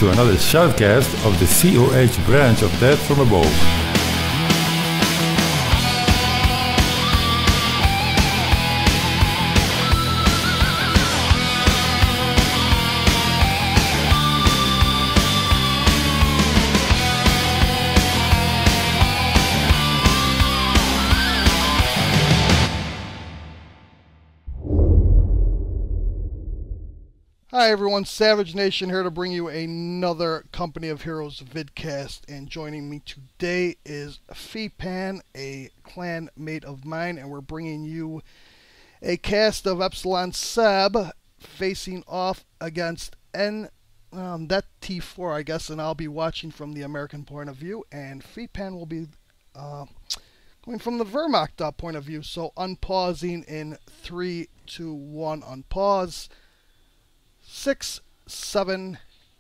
to another shoutcast of the COH branch of Dead From Above. Hi everyone, Savage Nation here to bring you another Company of Heroes vidcast, and joining me today is Fepan, a clan mate of mine, and we're bringing you a cast of Epsilon Seb facing off against NetT4, I guess, and I'll be watching from the American point of view, and Fepan will be going from the Wehrmacht point of view. So unpausing in 3, 2, 1, unpause. 6, 7,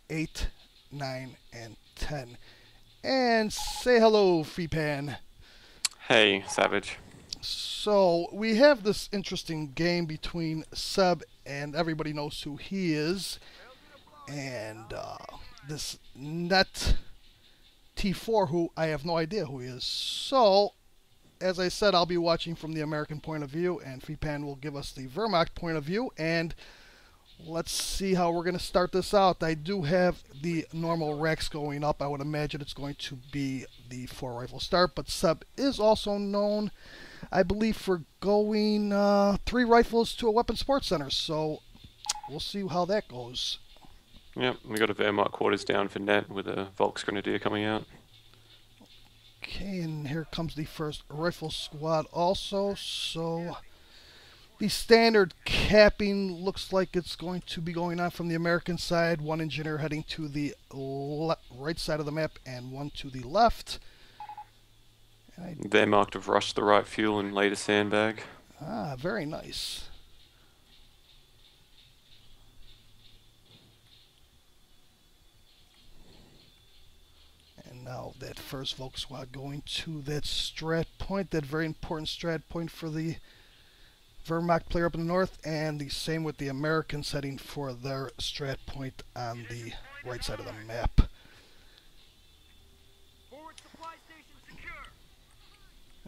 8, 9, and 10. And say hello, Fepan. Hey, Savage. So, we have this interesting game between Seb, and everybody knows who he is, and this NetT4, who I have no idea who he is. So, as I said, I'll be watching from the American point of view, and Fepan will give us the Wehrmacht point of view, and let's see how we're going to start this out. I do have the normal racks going up. I would imagine it's going to be the 4-rifle start, but Seb is also known, I believe, for going 3 rifles to a weapon sports center, so we'll see how that goes. Yep, we got a Wehrmacht quarters down for net with a Volks Grenadier coming out. Okay, and here comes the first rifle squad also, so the standard capping looks like it's going to be going on from the American side. 1 engineer heading to the right side of the map and 1 to the left. Wehrmacht have rushed the right fuel and laid a sandbag. Ah, very nice. And now that first Volk squad going to that strat point, that very important strat point for the Wehrmacht player up in the north, and the same with the Americans heading for their strat point on the right side of the map.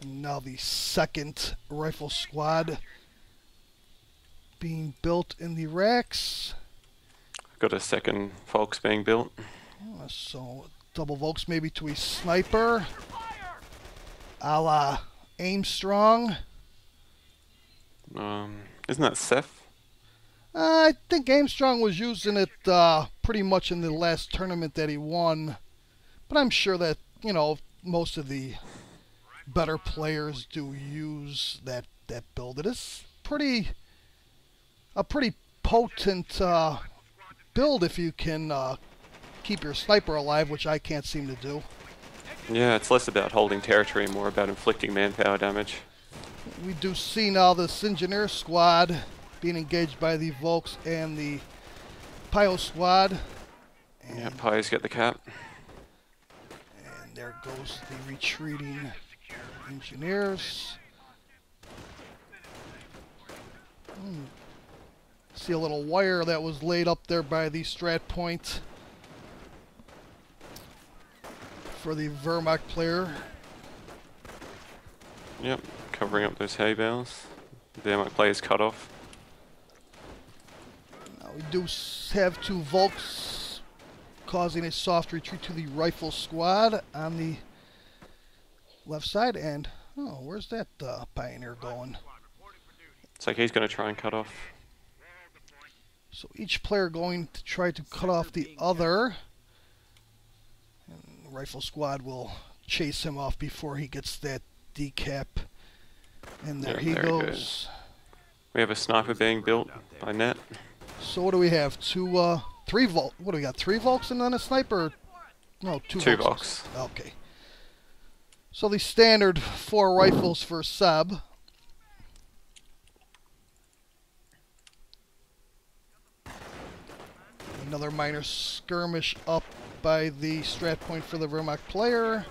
And now the second rifle squad being built in the racks. Got a second Volks being built. So double Volks maybe to a sniper, a la Aim Strong. Isn't that Seth? I think Armstrong was using it pretty much in the last tournament that he won. But I'm sure that, you know, most of the better players do use that build. It is a pretty potent build if you can keep your sniper alive, which I can't seem to do. Yeah, it's less about holding territory, more about inflicting manpower damage. We do see now this engineer squad being engaged by the Volks and the Pio squad. And yeah, Pio's got the cap. And there goes the retreating engineers. See a little wire that was laid up there by the strat point for the Wehrmacht player. Yep. Covering up those hay bales. The Wehrmacht players cut off. Now we do have 2 Volks causing a soft retreat to the rifle squad on the left side. And, oh, where's that Pioneer going? It's like he's going to try and cut off. So each player going to try to cut off the other. And the rifle squad will chase him off before he gets that decap. And there he goes. We have a sniper being built by Net. So what do we have? 3 Volks. What do we got? 3 Volks and then a sniper? No, 2 Volks. Okay. So the standard 4 rifles for Seb. Another minor skirmish up by the strat point for the Wehrmacht player.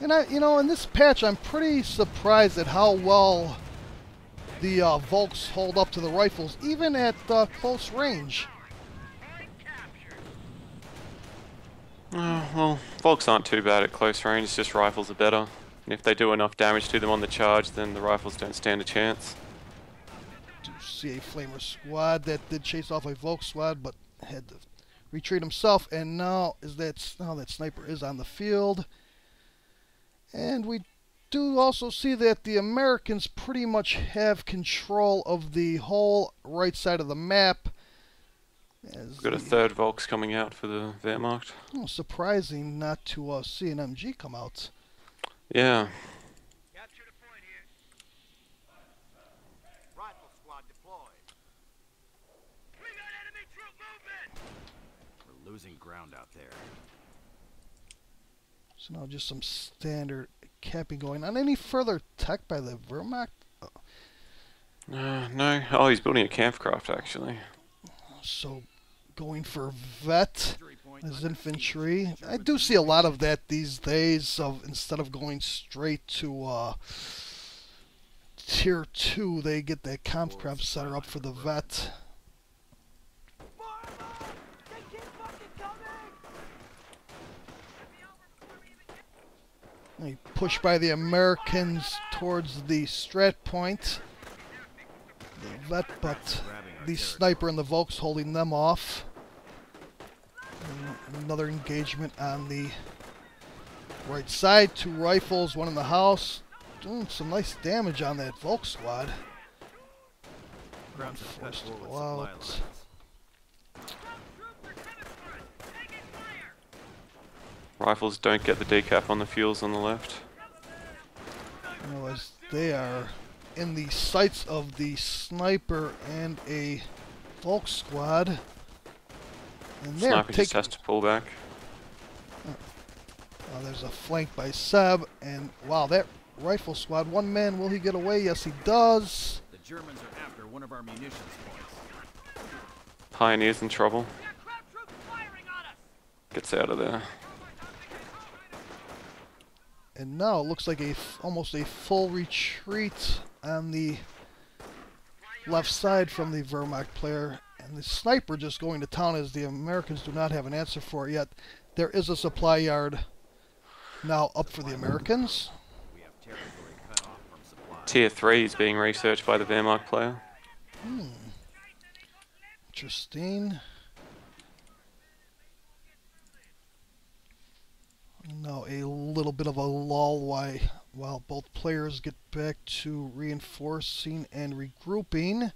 And in this patch, I'm pretty surprised at how well the Volks hold up to the rifles, even at close range. Well, Volks aren't too bad at close range, it's just rifles are better. And if they do enough damage to them on the charge, then the rifles don't stand a chance. Do see a Flamer squad that did chase off a Volk squad, but had to retreat himself. And now that sniper is on the field. And we do also see that the Americans pretty much have control of the whole right side of the map. We've got a third Volks coming out for the Wehrmacht. Oh, surprising not to see an MG come out. Yeah. Capture the point here. Rifle squad deployed. We got enemy troop movement. We're losing ground out there. So now just some standard capping going on. Any further tech by the Wehrmacht? No. Oh, he's building a campcraft actually. So going for vet as infantry. I do see a lot of that these days. Of instead of going straight to tier 2, they get that campcraft setter up for the vet. They push by the Americans towards the strat point. The vet, but the sniper and the Volks holding them off. And another engagement on the right side. 2 rifles, 1 in the house. Doing some nice damage on that Volk squad. Forced to go out. Rifles don't get the decap on the fuels on the left. You know, as they are in the sights of the sniper and a Volk squad. And they're Sniper just has to pull back. There's a flank by Seb, and wow, that rifle squad, 1 man, will he get away? Yes, he does. The Germans are after one of our munitions points. Pioneer's in trouble. Gets out of there. And now it looks like almost a full retreat on the left side from the Wehrmacht player. And the sniper just going to town, as the Americans do not have an answer for it yet. There is a supply yard now up for the Americans. Tier 3 is being researched by the Wehrmacht player. Interesting. Now a little bit of a lull while both players get back to reinforcing and regrouping.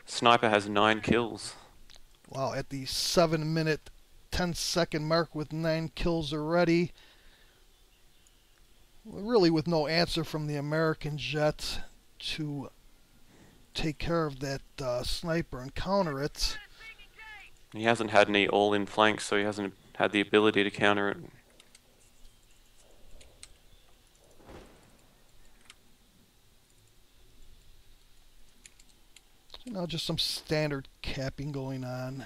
Sniper has 9 kills. Wow, at the 7-minute, 10-second mark with 9 kills already. Really with no answer from the Americans yet to take care of that sniper and counter it. He hasn't had any all-in flanks, so he hasn't had the ability to counter it. Now just some standard capping going on.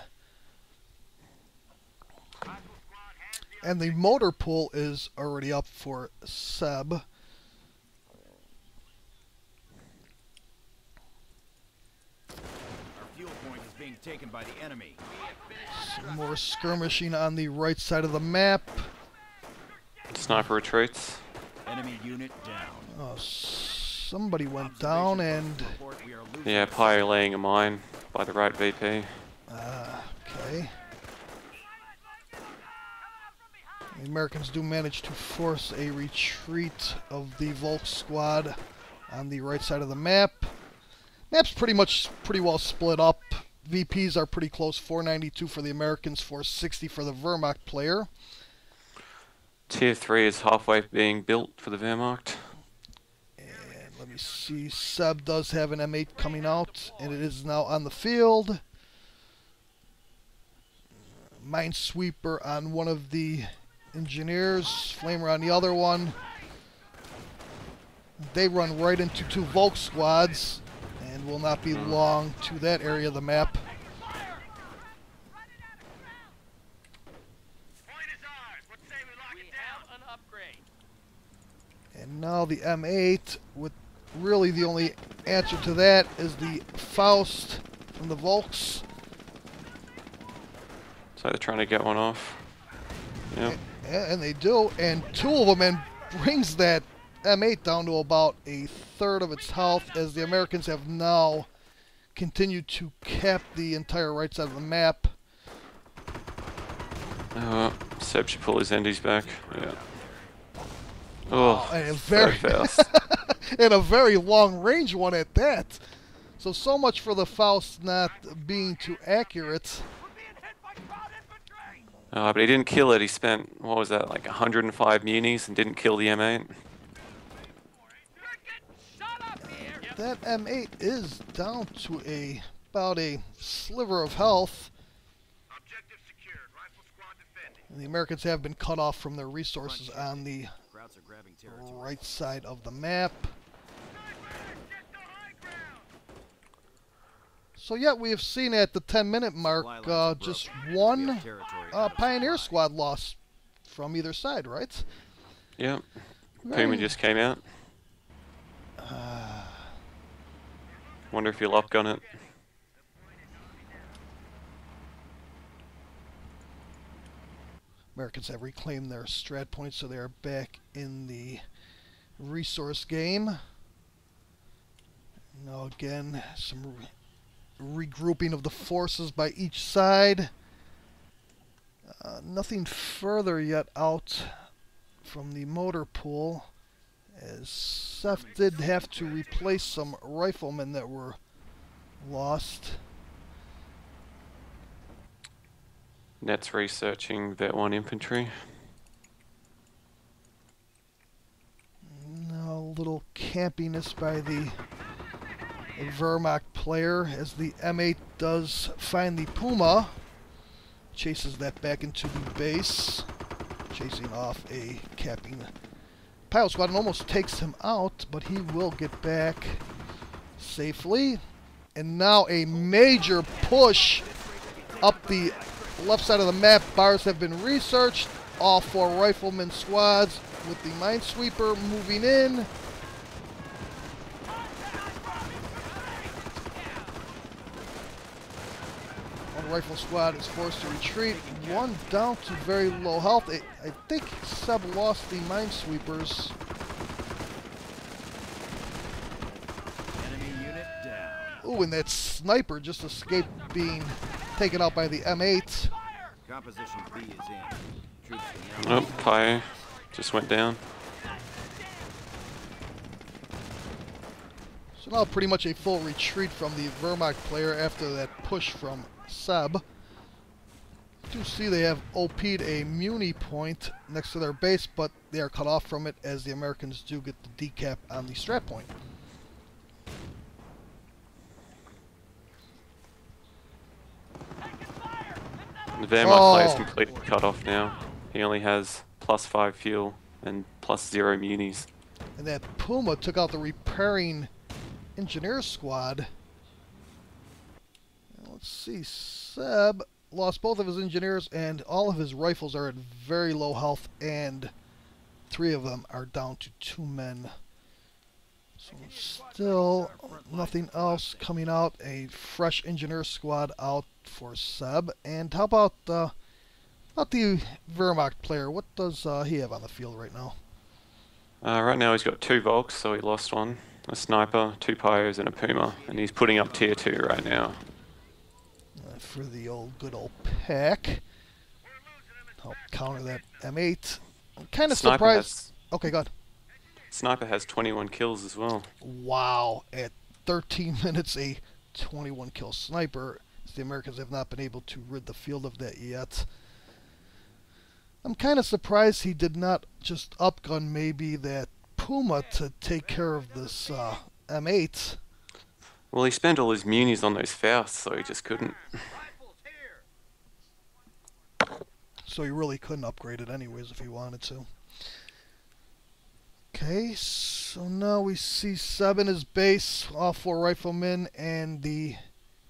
And the motor pool is already up for Seb. Our fuel point is being taken by the enemy. Some more skirmishing on the right side of the map. Sniper retreats. Enemy unit down. Oh, somebody went down, and Yeah, Pyre laying a mine by the right VP. okay. The Americans do manage to force a retreat of the Volk squad on the right side of the map. Map's pretty well split up. VPs are pretty close, 492 for the Americans, 460 for the Wehrmacht player. Tier 3 is halfway being built for the Wehrmacht. And let me see, Seb does have an M8 coming out, and it is now on the field. Minesweeper on one of the engineers, Flamer on the other one. They run right into 2 Volk squads and will not be long to that area of the map. And now the M8, with really the only answer to that is the Faust from the Volks. So they're trying to get one off. Yep. And they do, and two of them, and brings that M8 down to about a third of its health, as the Americans have now continued to cap the entire right side of the map. Seb should pull his endies back. Yeah. Oh, And so fast. and a very long range one at that. So much for the Faust not being too accurate. But he didn't kill it. He spent, what was that, like 105 munis and didn't kill the M8. That M8 is down to about a sliver of health. Objective secured. Rifle squad defending. And the Americans have been cut off from their resources on the Krauts are grabbing territory. right side of the map. So yet we have seen at the 10-minute mark just one Pioneer squad loss from either side, right? Yep. Puma just came out. Wonder if you'll upgun it. Americans have reclaimed their strat points, so they are back in the resource game. Now again, some regrouping of the forces by each side. Nothing further yet out from the motor pool, as Seth did have to replace some riflemen that were lost. Net's researching Vet 1 infantry. Now a little campiness by the Wehrmacht player, as the M8 does find the Puma. Chases that back into the base, chasing off a capping pilot squad, and almost takes him out, but he will get back safely. And now a major push up the left side of the map. Bars have been researched. All four riflemen squads with the minesweeper moving in. One rifle squad is forced to retreat. One down to very low health. I think Seb lost the minesweepers. Enemy unit down. Ooh, and that sniper just escaped being taken out by the M8. Composition B is in. Troops Oh, Pi just went down. So now pretty much a full retreat from the Wehrmacht player after that push from Seb. You see they have OP'd a Muni point next to their base, but they are cut off from it as the Americans do get the decap on the strat point. The Wehrmacht player is completely cut off now. He only has +5 fuel and +0 munis. And that Puma took out the repairing engineer squad. Let's see, Seb lost both of his engineers, and all of his rifles are at very low health, and 3 of them are down to 2 men. So still nothing else coming out. A fresh engineer squad out for Seb. And how about the Wehrmacht player? What does he have on the field right now? Right now he's got 2 Volks, so he lost one. A sniper, 2 Pyos, and a Puma. And he's putting up tier 2 right now. For the good old pack. Help counter that M8. I'm kind of surprised. Okay, go ahead. Sniper has 21 kills as well. Wow, at 13 minutes, a 21 kill sniper. The Americans have not been able to rid the field of that yet. I'm kind of surprised he did not just upgun maybe that Puma to take care of this M8. Well, he spent all his munis on those Fausts, so he just couldn't. So he really couldn't upgrade it anyways if he wanted to. Okay, so now we see Seb in his base, all 4 riflemen, and the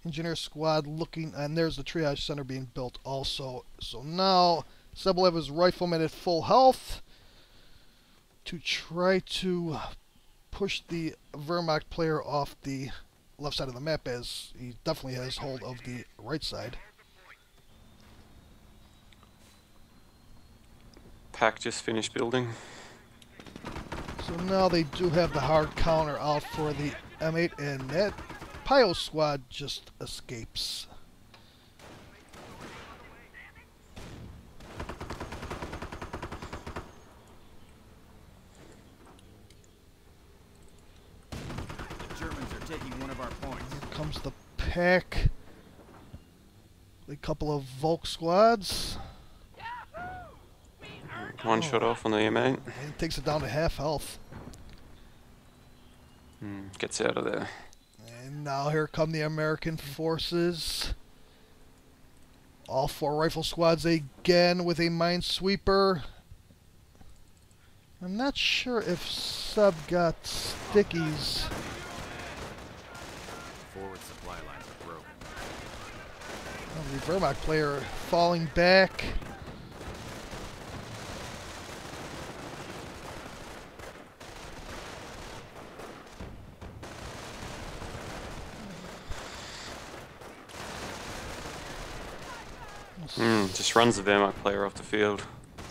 engineer squad looking, and there's the triage center being built also. So now Seb will have his riflemen at full health to try to push the Wehrmacht player off the left side of the map, as he definitely has hold of the right side. Pack just finished building. So now they do have the hard counter out for the M8, and that Pio squad just escapes. The Germans are taking one of our points. Here comes the pack. A couple of Volk squads. One shot off on the M8. And takes it down to half health. Gets out of there. And now here come the American forces. All 4 rifle squads again with a minesweeper. I'm not sure if Seb got stickies. Forward supply lines are broken. The Wehrmacht player falling back. Just runs the Wehrmacht player off the field.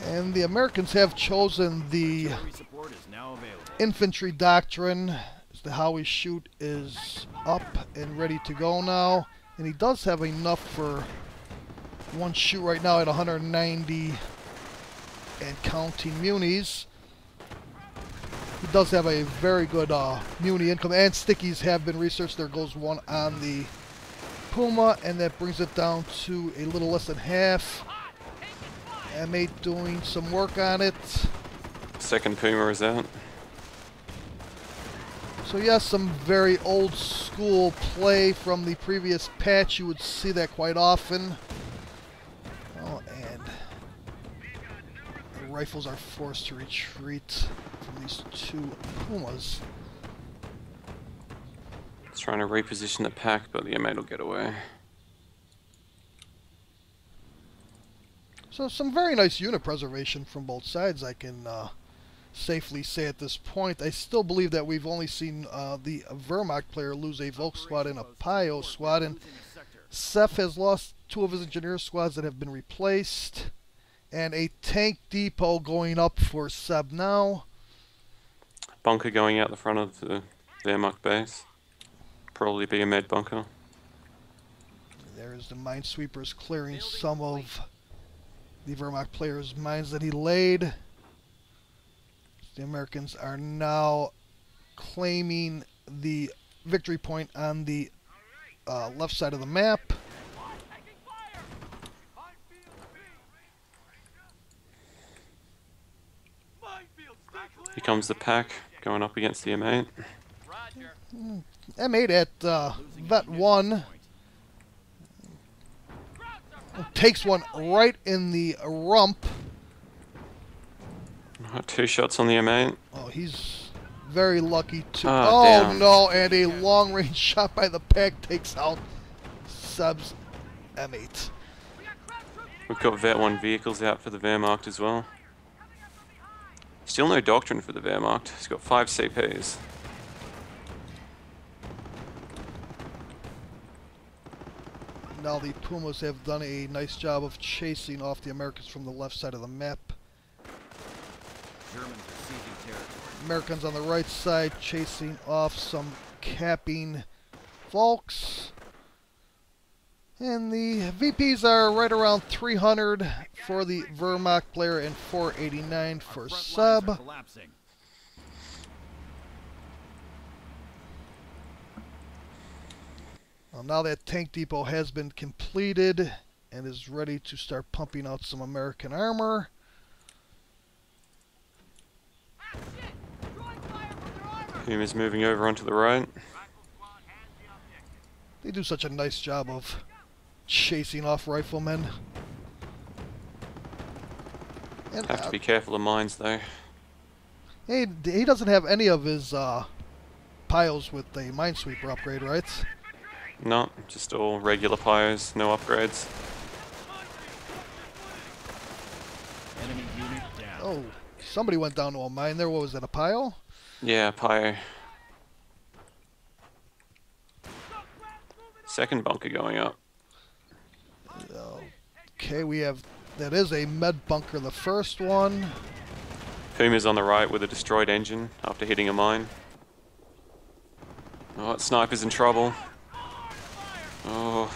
And the Americans have chosen the Artillery support is now available. infantry doctrine. The how we shoot is up and ready to go now. And he does have enough for one shoot right now at 190 and counting munis. He does have a very good muni income, and stickies have been researched. There goes one on the Puma, and that brings it down to a little less than half. M8 doing some work on it. Second Puma is out. So yes, some very old school play from the previous patch. You would see that quite often. Oh, and the rifles are forced to retreat from these 2 Pumas. It's trying to reposition the pack, but the M8 will get away. So some very nice unit preservation from both sides, I can safely say at this point. I still believe that we've only seen the Wehrmacht player lose a Volk squad and a Pio squad, and Seth has lost 2 of his engineer squads that have been replaced, and a tank depot going up for Seb now. Bunker going out the front of the Wehrmacht base. Probably be a med bunker. There's the minesweepers clearing some of the Wehrmacht player's mines that he laid. The Americans are now claiming the victory point on the left side of the map. Here comes the pack going up against the M8. M8 at Vet 1 takes one right in the rump. 2 shots on the M8. Oh, he's very lucky to... Oh, oh damn. no, and a long-range shot by the pack takes out Seb's M8. We've got Vet 1 vehicles out for the Wehrmacht as well. Still no doctrine for the Wehrmacht. He's got 5 CPs. Now the Pumas have done a nice job of chasing off the Americans from the left side of the map. Germans are seizing territory. Americans on the right side chasing off some capping Volks. And the VPs are right around 300 for the Wehrmacht player and 489 for Our front lines Seb. are collapsing. Well, now that tank depot has been completed and is ready to start pumping out some American armor. Puma's moving over onto the right. They do such a nice job of chasing off riflemen. And Have to be careful of mines though. he doesn't have any of his piles with the minesweeper upgrade, right? No, just all regular Pios, no upgrades. Enemy unit down. Oh, somebody went down to a mine there. What was that, a pile? Yeah, Pio. Second bunker going up. Okay, we have That is a med bunker, the first one. Puma's on the right with a destroyed engine after hitting a mine. Oh, sniper's in trouble. Oh,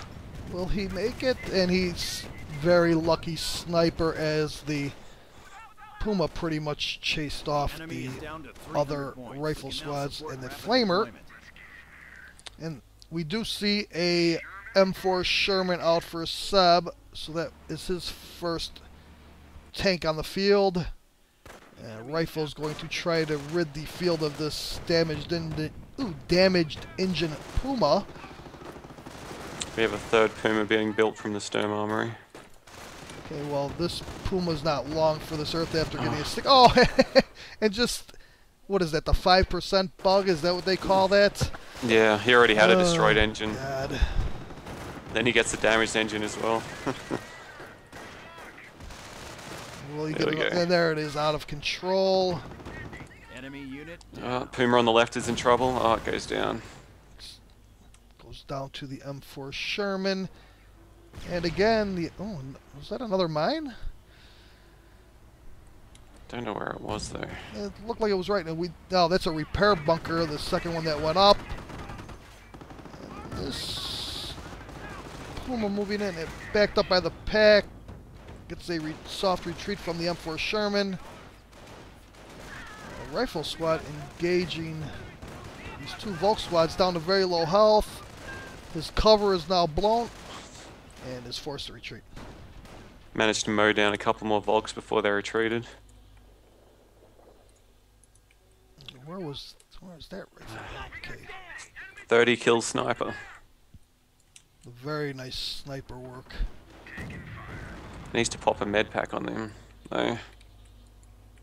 Will he make it? And he's very lucky sniper, as the Puma pretty much chased off Enemy the is down to 300 other points. rifle You can now squads support and the rapid Flamer. deployment. And we do see a M4 Sherman out for Seb, so that is his first tank on the field. Rifle's going to try to rid the field of this damaged engine Puma. we have a third Puma being built from the Sturm Armory. Okay, well, this Puma's not long for this Earth after getting a stick. Oh, and just, what is that, the 5% bug? Is that what they call that? Yeah, he already had a destroyed engine. God. Then he gets the damaged engine as well. Will he There get we it? go. And there it is, out of control. Enemy unit down. Puma on the left is in trouble. Oh, it goes down. Goes down to the M4 Sherman. And again, the... Oh, was that another mine? Don't know where it was though. It looked like it was right. No, that's a repair bunker, the second one that went up. And this Puma moving in, it backed up by the pack. Gets a soft retreat from the M4 Sherman. A rifle squad engaging these two Volk squads down to very low health. His cover is now blown and is forced to retreat. Managed to mow down a couple more Volks before they retreated. Where was that rifle? Okay. 30 kill sniper. Very nice sniper work. Needs to pop a med pack on them. No.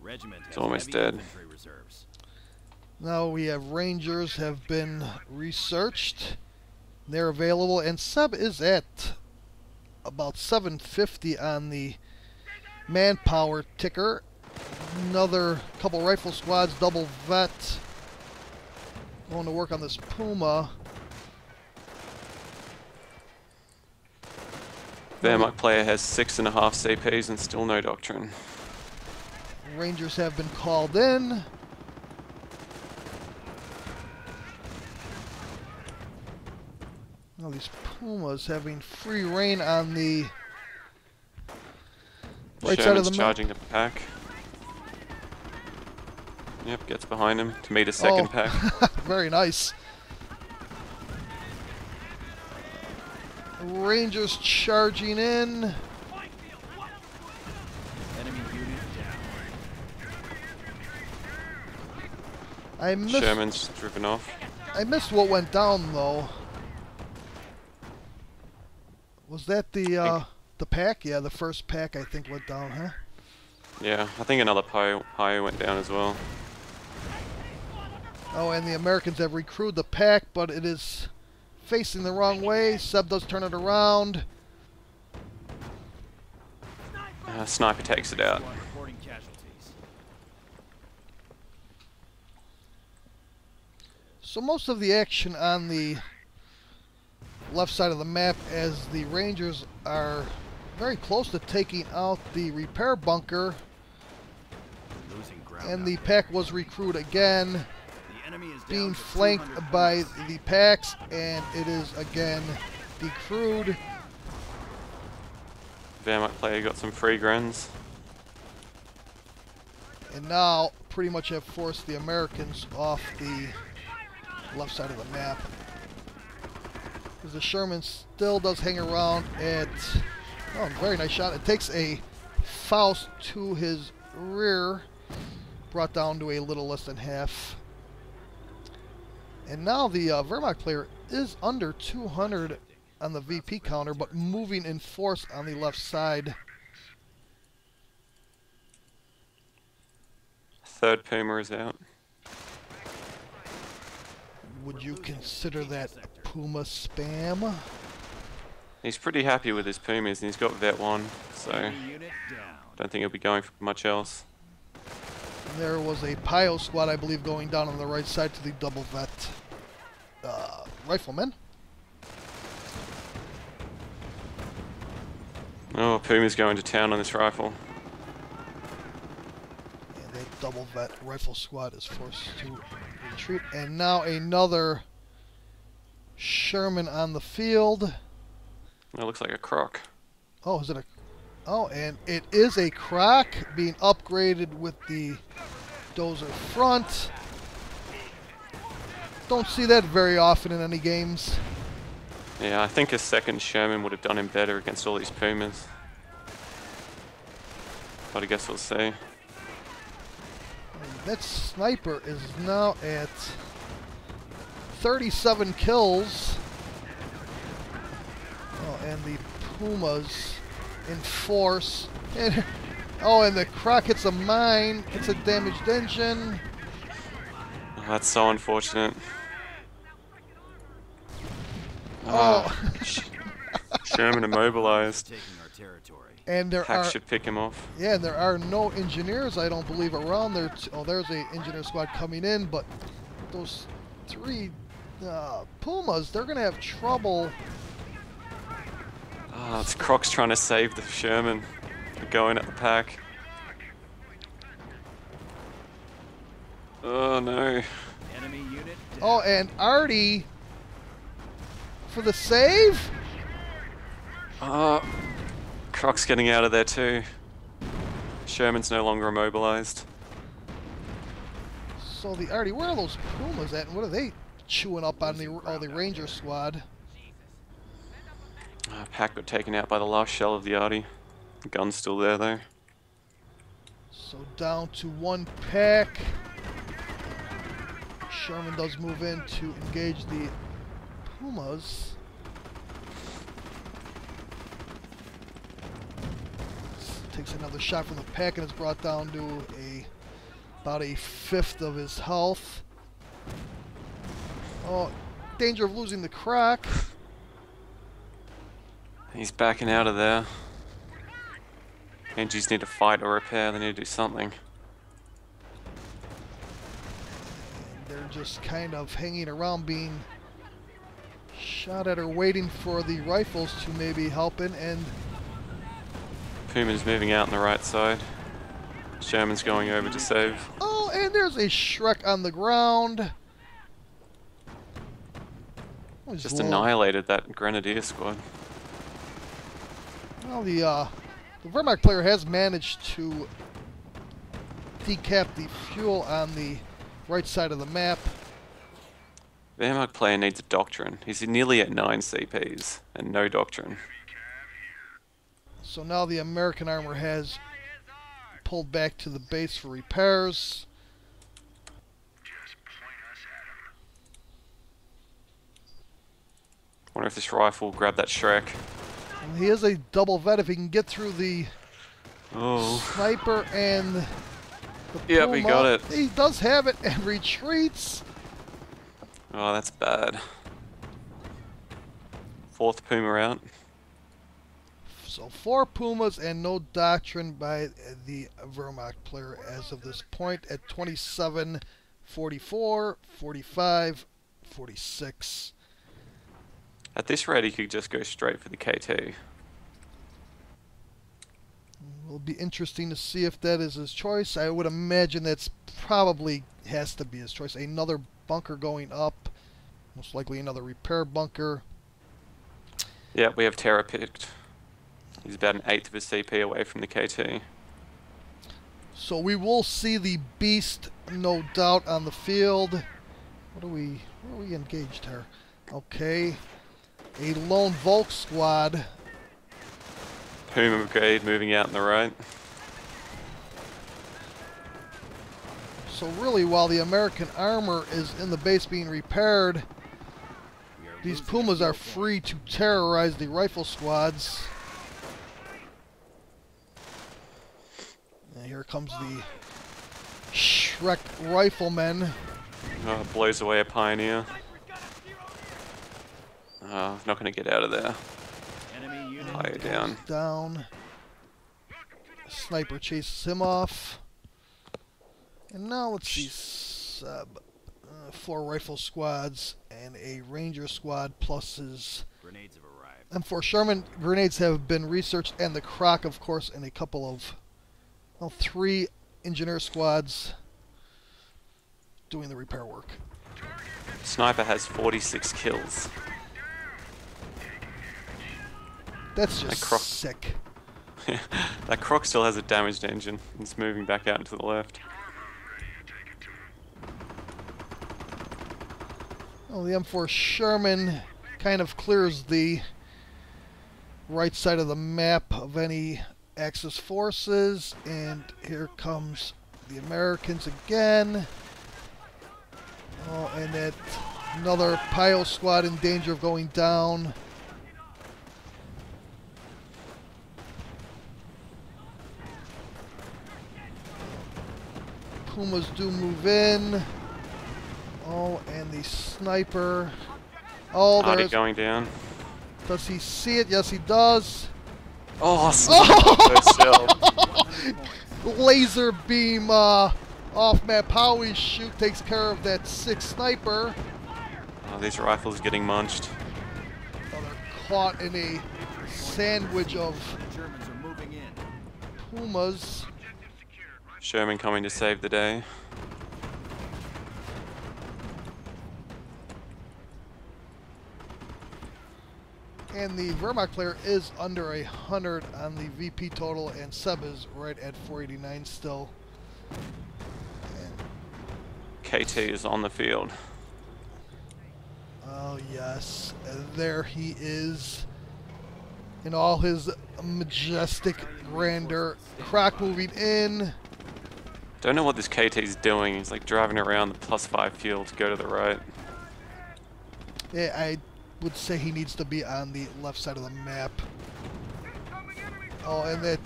Regiment has It's almost heavy dead. infantry reserves. Now we have Rangers have been researched. They're available, and Seb is at about 750 on the manpower ticker. Another couple rifle squads, double vet, going to work on this Puma. Wehrmacht player has 6.5 CPs and still no doctrine. Rangers have been called in. Now these Pumas having free reign on the right side of the Sherman's map. charging the pack. Yep, gets behind him to meet a second pack. Very nice. Rangers charging in. Enemy unit down. I missed. Sherman's driven off. I missed what went down though. Was that the pack? Yeah, the first pack I think went down, huh? Yeah, I think another Pio went down as well. Oh, and the Americans have recruited the pack, but it is facing the wrong way. Seb does turn it around. Sniper takes it out. Squad reporting casualties. So most of the action on the left side of the map, as the Rangers are very close to taking out the repair bunker, Losing ground and out the there. pack was recruited again, The enemy is being down to flanked 200 by points. the packs, and it is again decrewed. Wehrmacht player got some free grunts. And now pretty much have forced the Americans off the left side of the map. Because the Sherman still does hang around at... Oh, very nice shot. It takes a Faust to his rear. Brought down to a little less than half. And now the Wehrmacht player is under 200 on the VP counter, but moving in force on the left side. Third Puma is out. Would you consider that Puma spam? He's pretty happy with his Pumas and he's got Vet 1, so Enemy unit down. don't think he'll be going for much else. There was a Pio squad, I believe, going down on the right side to the double vet riflemen. Oh, Puma's going to town on this rifle. And that double vet rifle squad is forced to retreat. And now another Sherman on the field. That looks like a croc. Oh, is it a... Oh, and it is a croc being upgraded with the dozer front. Don't see that very often in any games. Yeah, I think a second Sherman would have done him better against all these Pumas. But I guess we'll see. And that sniper is now at 37 kills. Oh, and the Pumas in force. And, oh, and the croc hits a mine. It's a damaged engine. Oh, that's so unfortunate. Oh. Sherman immobilized. Taking our territory. And there Hack are... should pick him off. Yeah, and there are no engineers, I don't believe, around there. Oh, there's a engineer squad coming in, but those three Pumas, they're going to have trouble. Oh, it's Croc's trying to save the Sherman. They're going at the pack. Oh no. Enemy unit down. Oh, and Artie for the save? Oh, Croc's getting out of there too. Sherman's no longer immobilized. So the Artie, where are those Pumas at, and what are they chewing up on the Ranger squad? Pack got taken out by the last shell of the Artie. The gun's still there though. So down to one pack. Sherman does move in to engage the Pumas. Takes another shot from the pack and is brought down to about a fifth of his health. Oh, danger of losing the croc. He's backing out of there. Engines need to fight or repair, they need to do something. And they're just kind of hanging around being shot at or waiting for the rifles to maybe help in, and Puma's moving out on the right side. Sherman's going over to save. oh, and there's a Shrek on the ground. Oh, he's Just low. annihilated that Grenadier squad. Well, the Wehrmacht player has managed to decap the fuel on the right side of the map. Wehrmacht player needs a doctrine. He's nearly at 9 CPs and no doctrine. So now the American armor has pulled back to the base for repairs. Wonder if this rifle will grab that Shrek. And he is a double vet if he can get through the Oh. sniper and the Yep, he Puma. got it. He does have it and retreats. Oh, that's bad. Fourth Puma out. So 4 Pumas and no doctrine by the Wehrmacht player as of this point at 27, 44, 45, 46. At this rate, he could just go straight for the KT. Will be interesting to see if that is his choice. I would imagine that's probably has to be his choice. Another bunker going up, most likely another repair bunker. Yeah, we have Terra picked. He's about an eighth of his CP away from the KT. So we will see the beast, no doubt, on the field. Where are we engaged here? Okay, a lone Volk squad. Puma Brigade moving out on the right. So really, while the American armor is in the base being repaired, these Pumas are free to terrorize the rifle squads. And here comes the Shrek riflemen. Oh, blows away a Pioneer. Oh, not going to get out of there. Enemy unit Higher down. Down. Sniper chases him off. And now let's see, Seb. 4 rifle squads and a ranger squad plus his grenades have arrived. M4 Sherman grenades have been researched, and the Croc, of course, and a couple of, well, 3 engineer squads doing the repair work. Sniper has 46 kills. That's just That Croc. sick. That Croc still has a damaged engine. It's moving back out and to the left. Well, the M4 Sherman kind of clears the right side of the map of any Axis forces, and here comes the Americans again. Oh, and that another Pio squad in danger of going down. Pumas do move in. Oh, and the sniper. Oh, Hardy there's. going down. Does he see it? Yes, he does. Oh, sniper! Laser beam off map. Howie's shoot takes care of that 6 sniper. Oh, these rifles are getting munched. Oh, they're caught in a sandwich of Germans are moving in. Pumas. Sherman coming to save the day. And the Wehrmacht player is under 100 on the VP total, and Seb is right at 489 still. And KT is on the field. oh yes, there he is in all his majestic grandeur. Croc moving in. Don't know what this KT is doing. He's like driving around the +5 field to go to the right. Yeah, I would say he needs to be on the left side of the map. Oh, and that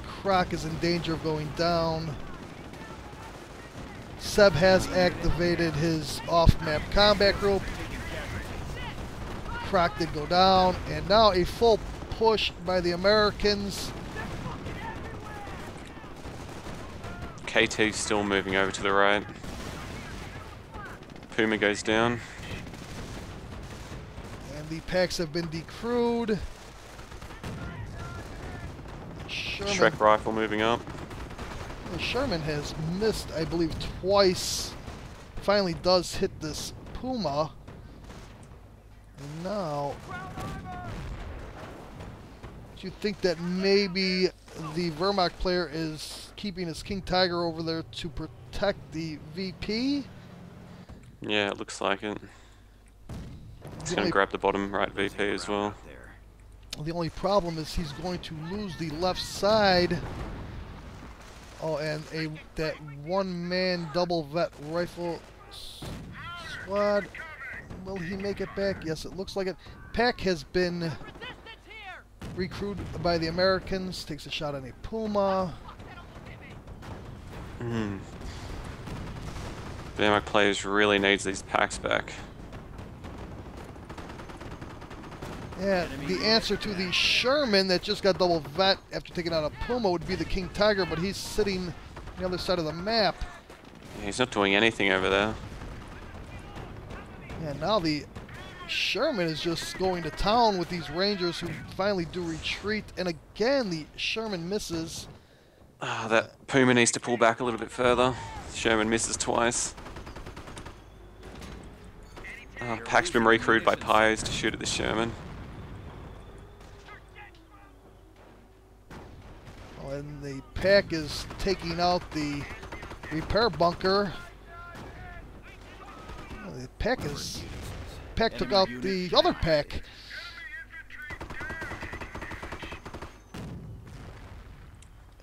Croc is in danger of going down. Seb has activated his off-map combat group. Croc did go down, and now a full push by the Americans. KT still moving over to the right. Puma goes down. And the packs have been decrewed. Shrek rifle moving up. Sherman has missed, I believe, twice. Finally does hit this Puma. And now, do you think that maybe the Wehrmacht player is keeping his King Tiger over there to protect the VP? Yeah, it looks like it. He's going to grab the bottom right VP as well. The only problem is he's going to lose the left side. Oh, and that one-man double vet rifle squad. Will he make it back? Yes, it looks like it. Pack has been recruited by the Americans. Takes a shot on a Puma. Wehrmacht players really needs these packs back. Yeah, the answer to the Sherman that just got double vet after taking out a Puma would be the King Tiger, but he's sitting on the other side of the map. Yeah, he's not doing anything over there. And now the Sherman is just going to town with these Rangers who finally do retreat. And again, the Sherman misses. That Puma needs to pull back a little bit further. Sherman misses twice. Pack's been recruited by Pios to shoot at the Sherman. And the Pack is taking out the repair bunker. Oh, the Pack took out the other Pack.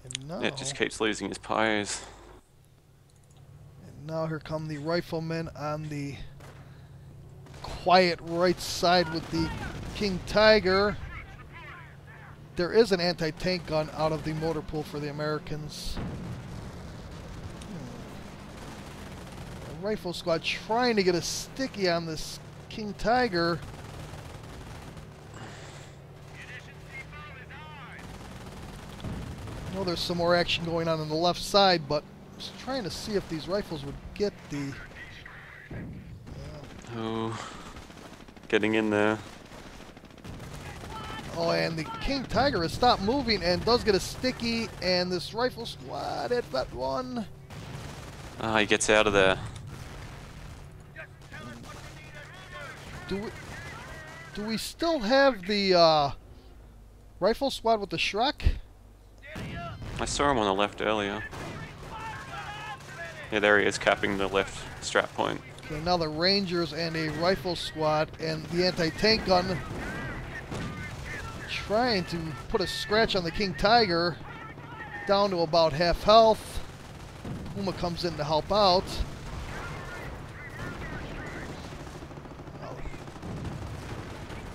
And now, It just keeps losing his Pios. and now here come the riflemen on the quiet right side with the King Tiger. There is an anti-tank gun out of the motor pool for the Americans. A rifle squad trying to get a sticky on this King Tiger. I know there's some more action going on the left side, but just trying to see if these rifles would get the... Oh, getting in there. Oh, and the King Tiger has stopped moving and does get a sticky, and this rifle squad at that one. Ah, he gets out of there. Do we still have the rifle squad with the Shrek? I saw him on the left earlier. Yeah, there he is, capping the left strap point. Okay, now the Rangers and a rifle squad and the anti-tank gun trying to put a scratch on the King Tiger, down to about half health. Puma comes in to help out.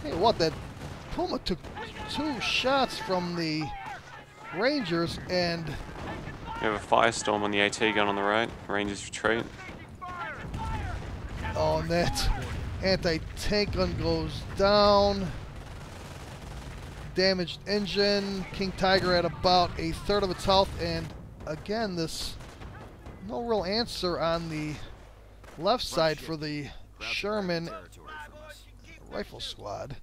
Hey, what, that Puma took 2 shots from the Rangers, and We have a firestorm on the AT gun on the right. Rangers retreat. oh, and that anti-tank gun goes down. Damaged engine. King Tiger at about a third of its health, and again, this no real answer on the left side for the Sherman rifle squad.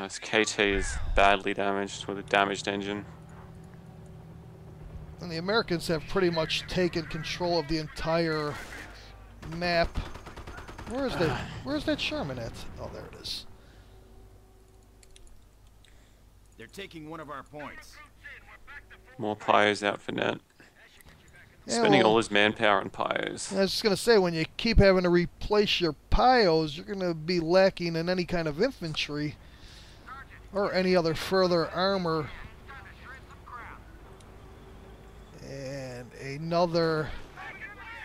His KT is badly damaged with a damaged engine. And the Americans have pretty much taken control of the entire map. Where's that Sherman at? Oh, there it is. They're taking one of our points. More pyros out for net. Yeah, Spending well, all his manpower on pyros. I was just going to say, when you keep having to replace your pyos, you're going to be lacking in any kind of infantry or any other further armor. And another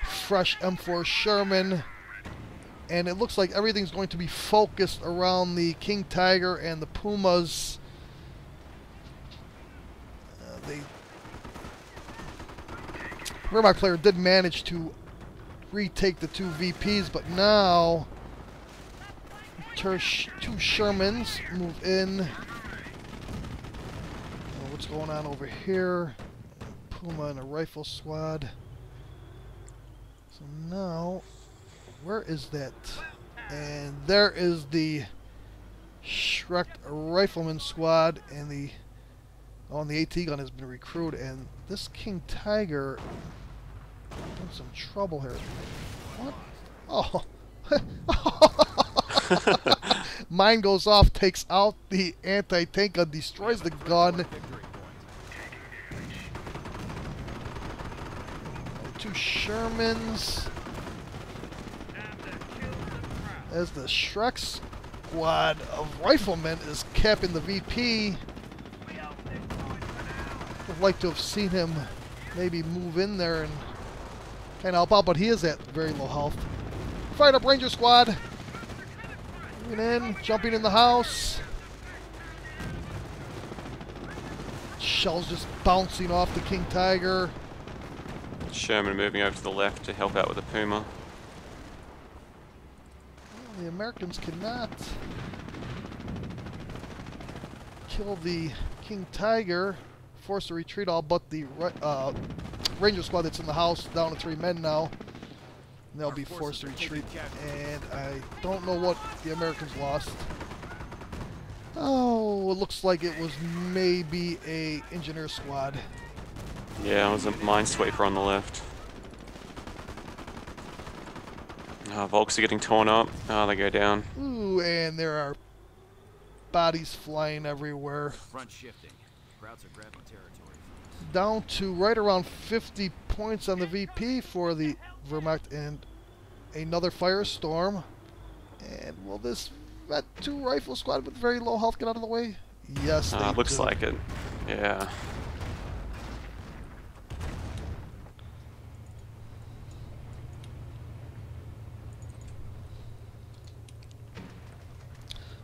fresh M4 Sherman. And it looks like everything's going to be focused around the King Tiger and the Pumas. The Wehrmacht player did manage to retake the 2 VPs, but now 2 Shermans move in. What's going on over here? Puma and a rifle squad. So now, where is that? And there is the Shrek rifleman squad, and the AT gun has been recruited, and this King Tiger in some trouble here. What? Oh. Mine goes off, takes out the anti-tank gun, destroys the gun. 2 Shermans. As the Shrek squad of riflemen is capping the VP. I'd like to have seen him maybe move in there and kind of help out, but he is at very low health. Fired up Ranger squad. Moving in, jumping in the house. Shells just bouncing off the King Tiger. Sherman moving over to the left to help out with the Puma. Well, the Americans cannot kill the King Tiger. Forced to retreat all but the Ranger squad that's in the house, down to 3 men now. And they'll be forced to retreat. And I don't know what the Americans lost. Oh, it looks like it was maybe a engineer squad. Yeah, it was a minesweeper on the left. Volks are getting torn up. They go down. Ooh, and there are bodies flying everywhere. Front shifting. Crowds are grabbing territory. Down to right around 50 points on the VP for the Wehrmacht, and another firestorm. And will this that 2 rifle squad with very low health get out of the way? Yes, they Looks do. like it. Yeah.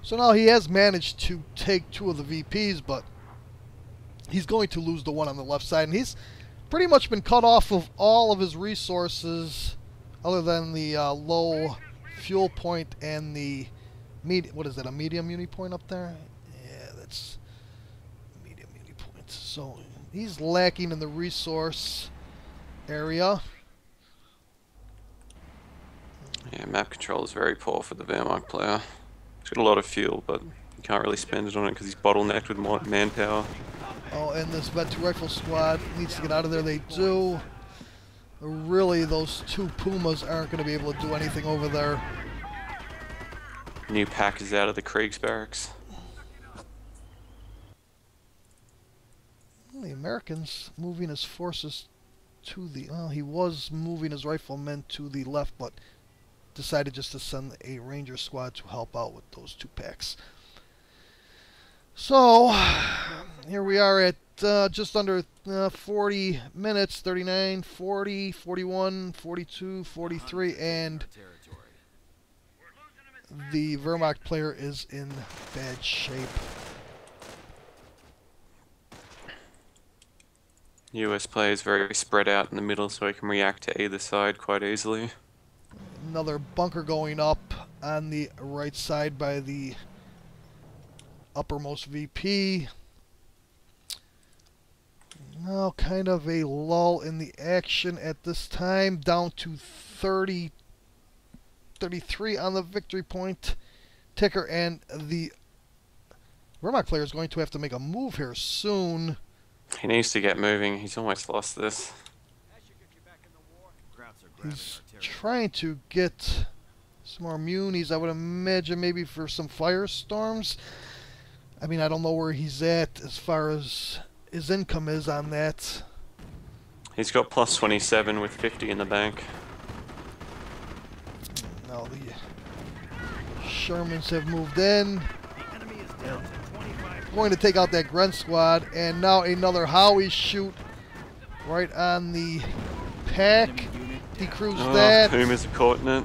So now he has managed to take 2 of the VPs, but he's going to lose the one on the left side, and he's pretty much been cut off of all of his resources other than the low fuel point and the what is that, a medium uni point up there? Yeah, that's medium uni point. So he's lacking in the resource area. Yeah, map control is very poor for the Wehrmacht player. He's got a lot of fuel, but You can't really spend it on it because he's bottlenecked with more manpower. Oh, and this Vet 2 rifle squad needs to get out of there. They do. Really, those two Pumas aren't going to be able to do anything over there. New pack is out of the Krieg's barracks. Well, the Americans moving his forces to the... Well, he was moving his riflemen to the left, but decided just to send a Ranger squad to help out with those two packs. So, here we are at just under 40 minutes, 39, 40, 41, 42, 43, and the Wehrmacht player is in bad shape. US player is very spread out in the middle, so he can react to either side quite easily. Another bunker going up on the right side by the uppermost VP. Now kind of a lull in the action at this time, down to 33 on the victory point ticker, and the Wehrmacht player is going to have to make a move here soon. He needs to get moving. He's almost lost this. He's trying to get some more munis, I would imagine, maybe for some firestorms. I mean, I don't know where he's at as far as his income is on that. He's got plus 27 with 50 in the bank. Now the Shermans have moved in. Going to take out that Grunt squad, and now another Howie shoot right on the pack. Decruise that. Puma's caught in it.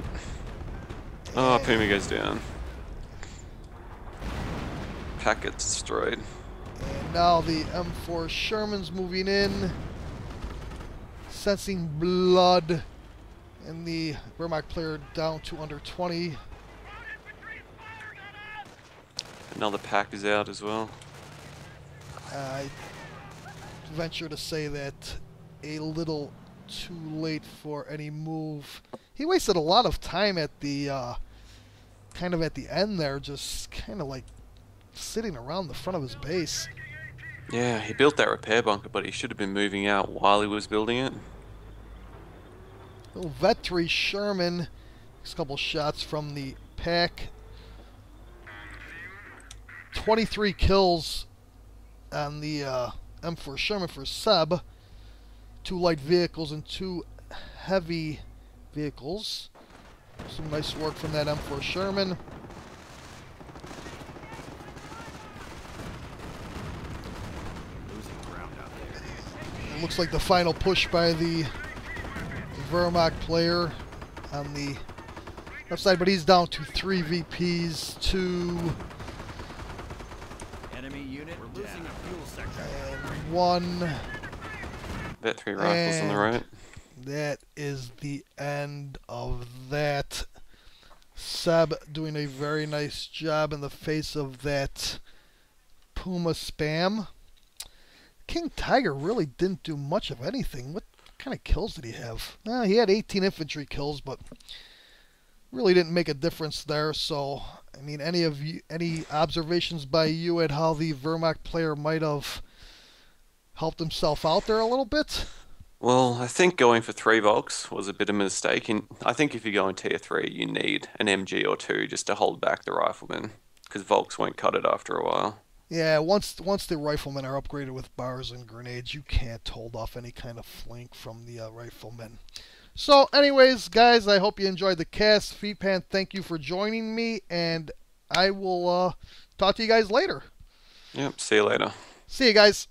Oh, Puma goes down. Pack gets destroyed. And now the M4 Sherman's moving in, sensing blood, and the Wehrmacht player down to under 20. Another pack is out as well. I venture to say that a little too late for any move. He wasted a lot of time at the kind of at the end there, just kind of like sitting around the front of his base. Yeah, he built that repair bunker, but he should have been moving out while he was building it. Little Vet 3 Sherman. Next couple shots from the pack. 23 kills on the M4 Sherman for Seb. 2 light vehicles and 2 heavy vehicles. Some nice work from that M4 Sherman. It looks like the final push by the Wehrmacht player on the left side, but he's down to 3 VPs, 2 enemy unit. We're losing a fuel section. and 1. Vet 3 rifles on the right. That is the end of that. Seb doing a very nice job in the face of that Puma spam. King Tiger really didn't do much of anything. What kind of kills did he have? He had 18 infantry kills, but really didn't make a difference there. So, I mean, any observations by you at how the Wehrmacht player might have helped himself out there a little bit? Well, I think going for 3 Volks was a bit of a mistake. I think if you go in tier 3, you need an MG or 2 just to hold back the riflemen, because Volks won't cut it after a while. Yeah, once the riflemen are upgraded with bars and grenades, you can't hold off any kind of flank from the riflemen. So, anyways, guys, I hope you enjoyed the cast. Feetpan, thank you for joining me, and I will talk to you guys later. Yep, see you later. See you guys.